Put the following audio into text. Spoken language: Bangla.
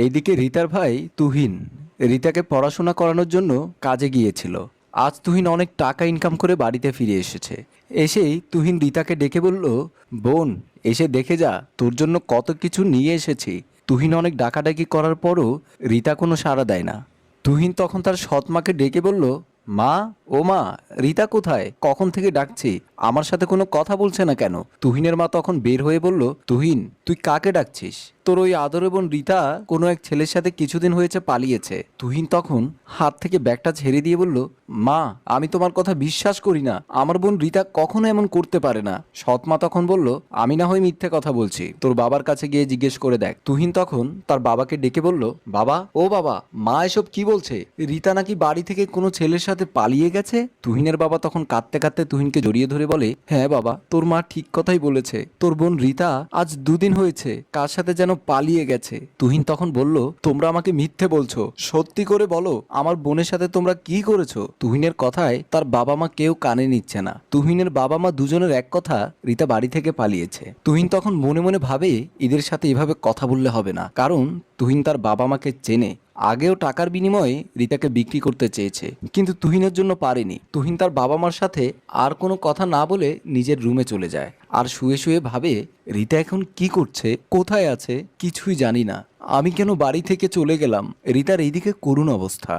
এইদিকে রিতার ভাই তুহিন রিতাকে পড়াশোনা করানোর জন্য কাজে গিয়েছিল। আজ তুহিন অনেক টাকা ইনকাম করে বাড়িতে ফিরে এসেছে। এসেই তুহিন রিতাকে ডেকে বলল, বোন, এসে দেখে যা, তোর জন্য কত কিছু নিয়ে এসেছি। তুহিন অনেক ডাকাডাকি করার পরও রিতা কোনো সাড়া দেয় না। তুহিন তখন তার সৎ মাকে ডেকে বলল, মা, ও মা, রিতা কোথায়? কখন থেকে ডাকছি, আমার সাথে কোনো কথা বলছে না কেন? তুহিনের মা তখন বের হয়ে বলল, তুহিন, তুই কাকে ডাকছিস? তোর ওই আদরের বোন রিতা কোনো এক ছেলের সাথে কিছুদিন হয়েছে পালিয়েছে। তুহিন তখন হাত থেকে ব্যাগটা ছেড়ে দিয়ে বলল, মা, আমি তোমার কথা বিশ্বাস করি না। আমার বোন রিতা কখনো এমন করতে পারে না। সৎ মা তখন বলল, আমি না হয় মিথ্যে কথা বলছি, তোর বাবার কাছে গিয়ে জিজ্ঞেস করে দেখ। তুহিন তখন তার বাবাকে ডেকে বলল, বাবা, ও বাবা, মা এসব কি বলছে? রিতা নাকি বাড়ি থেকে কোনো ছেলের সাথে পালিয়ে গেছে। তুহিনের বাবা তখন কাঁদতে কাঁদতে তুহিনকে জড়িয়ে ধরে বলে, হ্যাঁ বাবা, তোর মা ঠিক কথাই বলেছে। তোর বোন রিতা আজ 2 দিন হয়েছে কার সাথে যেন পালিয়ে গেছে। তুহিন তখন বলল, তোমরা আমাকে মিথ্যে বলছো, সত্যি করে বলো, আমার বোনের সাথে তোমরা কি করেছো? তুহিনের কথায় তার বাবা মা কেউ কানে নিচ্ছে না। তুহিনের বাবা মা দুজনের এক কথা, রিতা বাড়ি থেকে পালিয়েছে। তুহিন তখন মনে মনে ভাবে, এদের সাথে এভাবে কথা বললে হবে না, কারণ তুহিন তার বাবা মাকে চেনে। আগেও টাকার বিনিময়ে রিতাকে বিক্রি করতে চেয়েছে, কিন্তু তুহিনের জন্য পারেনি। তুহিন তার বাবা মার সাথে আর কোনো কথা না বলে নিজের রুমে চলে যায়। আর শুয়ে শুয়ে ভাবে, রিতা এখন কি করছে, কোথায় আছে, কিছুই জানি না। আমি কেন বাড়ি থেকে চলে গেলাম? রিতার এইদিকে করুণ অবস্থা।